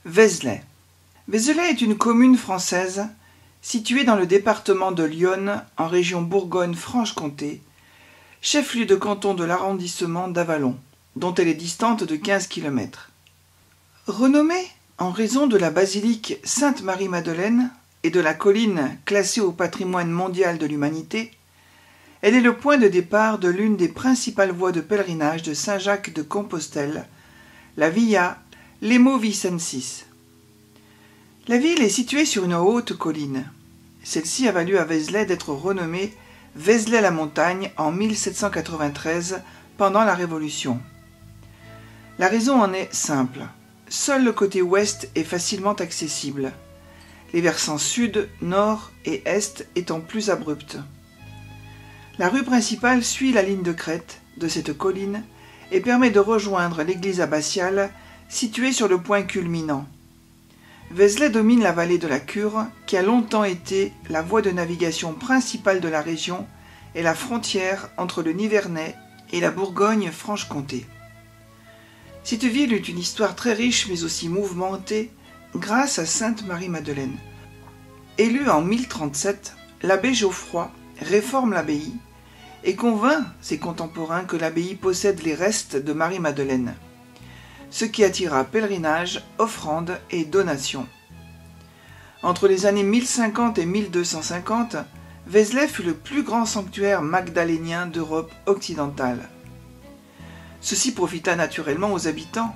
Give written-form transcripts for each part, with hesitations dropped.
Vézelay. Vézelay est une commune française située dans le département de l'Yonne, en région Bourgogne-Franche-Comté, chef-lieu de canton de l'arrondissement d'Avallon, dont elle est distante de 15 km. Renommée en raison de la basilique Sainte-Marie-Madeleine et de la colline classée au patrimoine mondial de l'humanité, elle est le point de départ de l'une des principales voies de pèlerinage de Saint-Jacques-de-Compostelle, la Via Lemmo-Vicensis. La ville est située sur une haute colline. Celle-ci a valu à Vézelay d'être renommée Vézelay-la-Montagne en 1793 pendant la Révolution. La raison en est simple. Seul le côté ouest est facilement accessible, les versants sud, nord et est étant plus abrupts. La rue principale suit la ligne de crête de cette colline et permet de rejoindre l'église abbatiale située sur le point culminant. Vézelay domine la vallée de la Cure, qui a longtemps été la voie de navigation principale de la région et la frontière entre le Nivernais et la Bourgogne-Franche-Comté. Cette ville eut une histoire très riche mais aussi mouvementée grâce à Sainte-Marie-Madeleine. Élu en 1037, l'abbé Geoffroy réforme l'abbaye et convainc ses contemporains que l'abbaye possède les restes de Marie-Madeleine, ce qui attira pèlerinage, offrandes et donations. Entre les années 1050 et 1250, Vézelay fut le plus grand sanctuaire magdalénien d'Europe occidentale. Ceci profita naturellement aux habitants,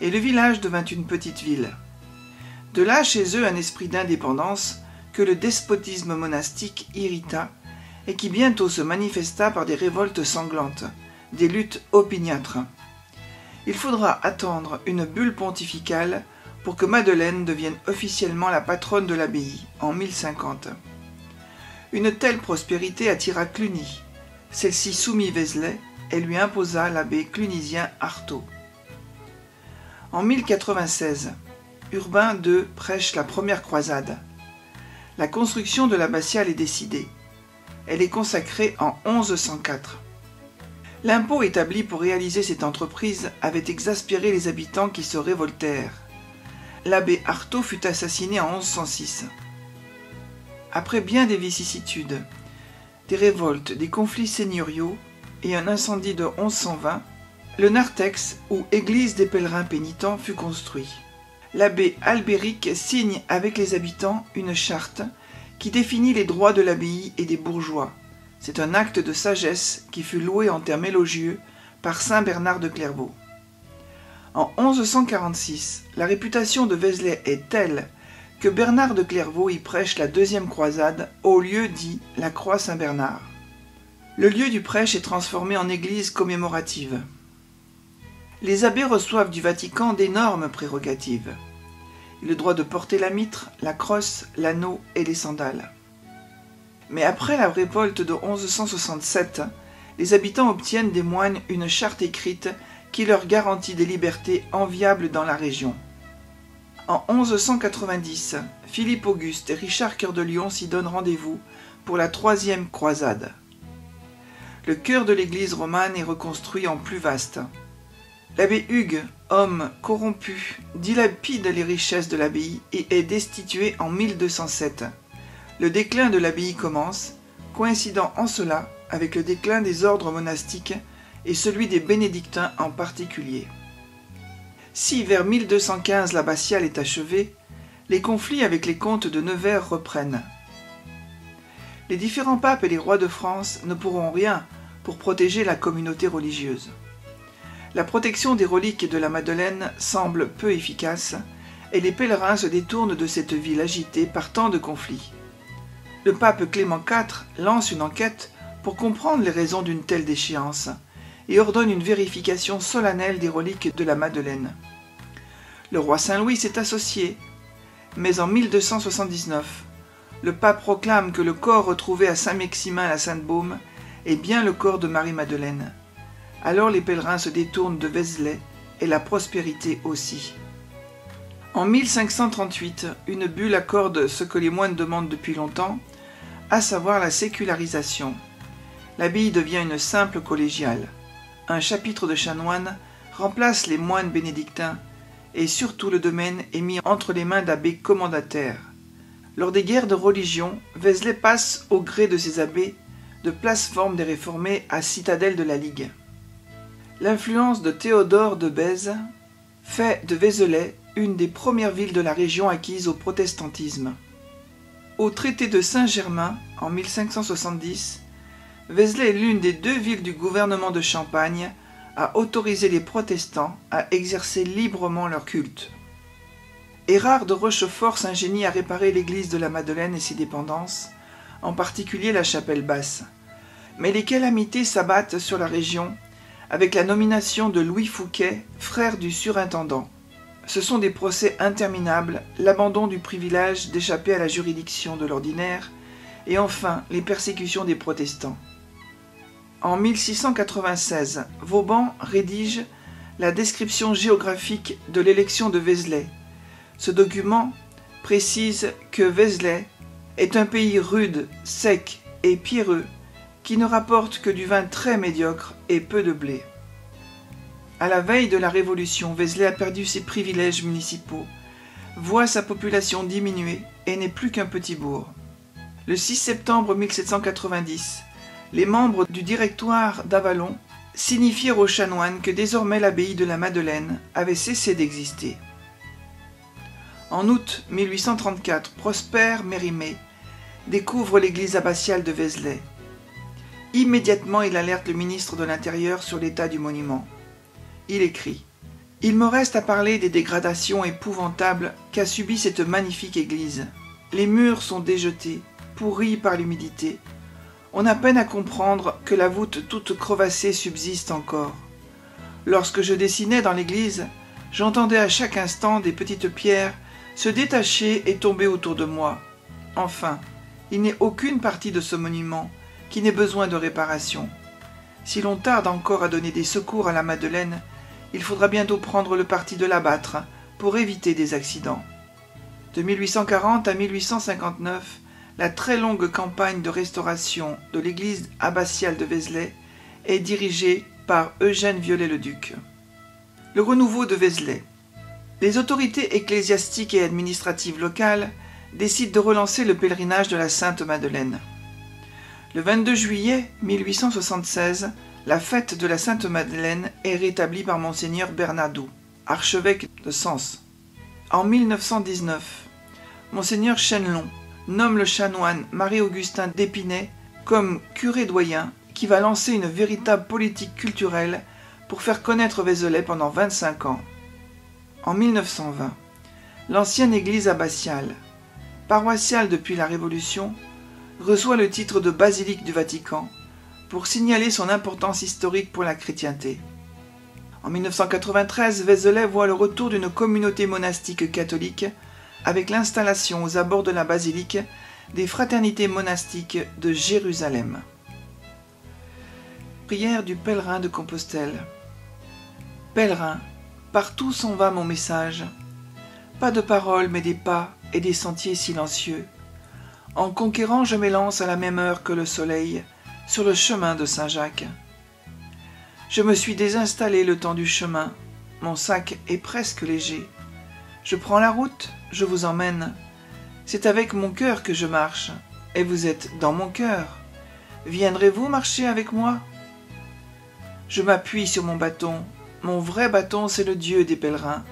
et le village devint une petite ville. De là chez eux un esprit d'indépendance que le despotisme monastique irrita, et qui bientôt se manifesta par des révoltes sanglantes, des luttes opiniâtres. Il faudra attendre une bulle pontificale pour que Madeleine devienne officiellement la patronne de l'abbaye, en 1050. Une telle prospérité attira Cluny. Celle-ci soumit Vézelay et lui imposa l'abbé clunisien Artaud. En 1096, Urbain II prêche la première croisade. La construction de l'abbatiale est décidée. Elle est consacrée en 1104. L'impôt établi pour réaliser cette entreprise avait exaspéré les habitants qui se révoltèrent. L'abbé Artaud fut assassiné en 1106. Après bien des vicissitudes, des révoltes, des conflits seigneuriaux et un incendie de 1120, le narthex, ou église des pèlerins pénitents, fut construit. L'abbé Albéric signe avec les habitants une charte qui définit les droits de l'abbaye et des bourgeois. C'est un acte de sagesse qui fut loué en termes élogieux par saint Bernard de Clairvaux. En 1146, la réputation de Vézelay est telle que Bernard de Clairvaux y prêche la deuxième croisade au lieu dit la Croix Saint-Bernard. Le lieu du prêche est transformé en église commémorative. Les abbés reçoivent du Vatican d'énormes prérogatives. Le droit de porter la mitre, la crosse, l'anneau et les sandales. Mais après la révolte de 1167, les habitants obtiennent des moines une charte écrite qui leur garantit des libertés enviables dans la région. En 1190, Philippe Auguste et Richard Cœur de Lion s'y donnent rendez-vous pour la troisième croisade. Le chœur de l'église romane est reconstruit en plus vaste. L'abbé Hugues, homme corrompu, dilapide les richesses de l'abbaye et est destitué en 1207. Le déclin de l'abbaye commence, coïncidant en cela avec le déclin des ordres monastiques et celui des bénédictins en particulier. Si vers 1215 l'abbatiale est achevée, les conflits avec les comtes de Nevers reprennent. Les différents papes et les rois de France ne pourront rien pour protéger la communauté religieuse. La protection des reliques de la Madeleine semble peu efficace et les pèlerins se détournent de cette ville agitée par tant de conflits. Le pape Clément IV lance une enquête pour comprendre les raisons d'une telle déchéance et ordonne une vérification solennelle des reliques de la Madeleine. Le roi Saint-Louis s'est associé, mais en 1279, le pape proclame que le corps retrouvé à Saint-Maximin la Sainte-Baume est bien le corps de Marie-Madeleine. Alors les pèlerins se détournent de Vézelay et la prospérité aussi. En 1538, une bulle accorde ce que les moines demandent depuis longtemps, à savoir la sécularisation. L'abbaye devient une simple collégiale. Un chapitre de chanoines remplace les moines bénédictins et surtout le domaine est mis entre les mains d'abbés commendataires. Lors des guerres de religion, Vézelay passe au gré de ses abbés de place-forme des réformés à citadelle de la Ligue. L'influence de Théodore de Bèze fait de Vézelay une des premières villes de la région acquise au protestantisme. Au traité de Saint-Germain, en 1570, Vézelay est l'une des 2 villes du gouvernement de Champagne à autoriser les protestants à exercer librement leur culte. Érard de Rochefort s'ingénie à réparer l'église de la Madeleine et ses dépendances, en particulier la chapelle basse. Mais les calamités s'abattent sur la région avec la nomination de Louis Fouquet, frère du surintendant. Ce sont des procès interminables, l'abandon du privilège d'échapper à la juridiction de l'ordinaire, et enfin les persécutions des protestants. En 1696, Vauban rédige la description géographique de l'élection de Vézelay. Ce document précise que Vézelay est un pays rude, sec et pierreux qui ne rapporte que du vin très médiocre et peu de blé. À la veille de la Révolution, Vézelay a perdu ses privilèges municipaux, voit sa population diminuer et n'est plus qu'un petit bourg. Le 6 septembre 1790, les membres du directoire d'Avallon signifièrent aux chanoines que désormais l'abbaye de la Madeleine avait cessé d'exister. En août 1834, Prosper Mérimée découvre l'église abbatiale de Vézelay. Immédiatement, il alerte le ministre de l'Intérieur sur l'état du monument. Il écrit « Il me reste à parler des dégradations épouvantables qu'a subies cette magnifique église. Les murs sont déjetés, pourris par l'humidité. On a peine à comprendre que la voûte toute crevassée subsiste encore. Lorsque je dessinais dans l'église, j'entendais à chaque instant des petites pierres se détacher et tomber autour de moi. Enfin, il n'est aucune partie de ce monument qui n'ait besoin de réparation. Si l'on tarde encore à donner des secours à la Madeleine, il faudra bientôt prendre le parti de l'abattre pour éviter des accidents. » De 1840 à 1859, la très longue campagne de restauration de l'église abbatiale de Vézelay est dirigée par Eugène Viollet-le-Duc. Le renouveau de Vézelay. Les autorités ecclésiastiques et administratives locales décident de relancer le pèlerinage de la Sainte Madeleine. Le 22 juillet 1876, la fête de la Sainte Madeleine est rétablie par Monseigneur Bernadou, archevêque de Sens. En 1919, Monseigneur Chenelon nomme le chanoine Marie-Augustin d'Épinay comme curé doyen qui va lancer une véritable politique culturelle pour faire connaître Vézelay pendant 25 ans. En 1920, l'ancienne église abbatiale, paroissiale depuis la Révolution, reçoit le titre de basilique du Vatican pour signaler son importance historique pour la chrétienté. En 1993, Vézelay voit le retour d'une communauté monastique catholique avec l'installation aux abords de la basilique des fraternités monastiques de Jérusalem. Prière du pèlerin de Compostelle. Pèlerin, partout s'en va mon message. Pas de paroles mais des pas et des sentiers silencieux. En conquérant, je m'élance à la même heure que le soleil sur le chemin de Saint-Jacques. Je me suis désinstallé le temps du chemin, mon sac est presque léger. Je prends la route, je vous emmène. C'est avec mon cœur que je marche, et vous êtes dans mon cœur. Viendrez-vous marcher avec moi? Je m'appuie sur mon bâton. Mon vrai bâton, c'est le Dieu des pèlerins.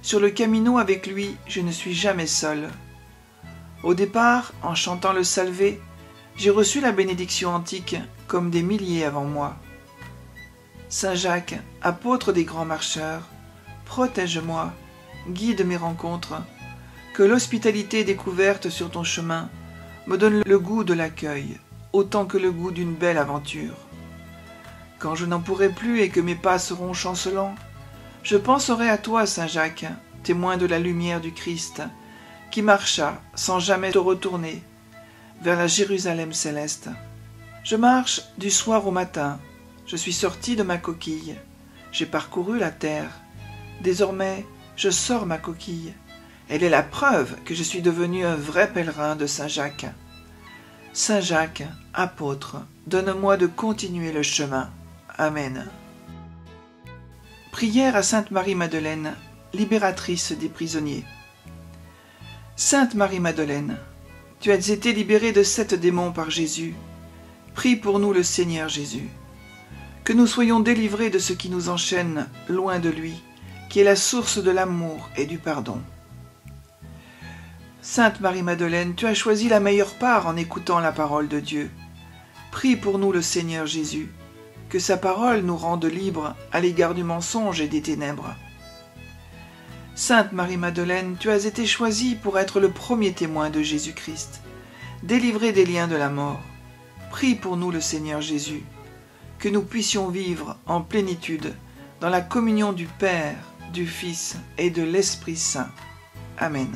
Sur le Camino avec lui, je ne suis jamais seul. Au départ, en chantant le Salvé, j'ai reçu la bénédiction antique comme des milliers avant moi. Saint Jacques, apôtre des grands marcheurs, protège-moi, guide mes rencontres, que l'hospitalité découverte sur ton chemin me donne le goût de l'accueil, autant que le goût d'une belle aventure. Quand je n'en pourrai plus et que mes pas seront chancelants, je penserai à toi, Saint Jacques, témoin de la lumière du Christ, qui marcha, sans jamais te retourner, vers la Jérusalem céleste. Je marche du soir au matin, je suis sorti de ma coquille, j'ai parcouru la terre. Désormais, je sors ma coquille. Elle est la preuve que je suis devenu un vrai pèlerin de Saint Jacques. Saint Jacques, apôtre, donne-moi de continuer le chemin. Amen. Prière à Sainte Marie-Madeleine, libératrice des prisonniers. Sainte Marie-Madeleine, tu as été libérée de 7 démons par Jésus. Prie pour nous le Seigneur Jésus. Que nous soyons délivrés de ce qui nous enchaîne loin de lui, qui est la source de l'amour et du pardon. Sainte Marie-Madeleine, tu as choisi la meilleure part en écoutant la parole de Dieu. Prie pour nous le Seigneur Jésus, que sa parole nous rende libres à l'égard du mensonge et des ténèbres. Sainte Marie-Madeleine, tu as été choisie pour être le premier témoin de Jésus-Christ, délivré des liens de la mort. Prie pour nous le Seigneur Jésus, que nous puissions vivre en plénitude dans la communion du Père, du Fils et de l'Esprit Saint. Amen.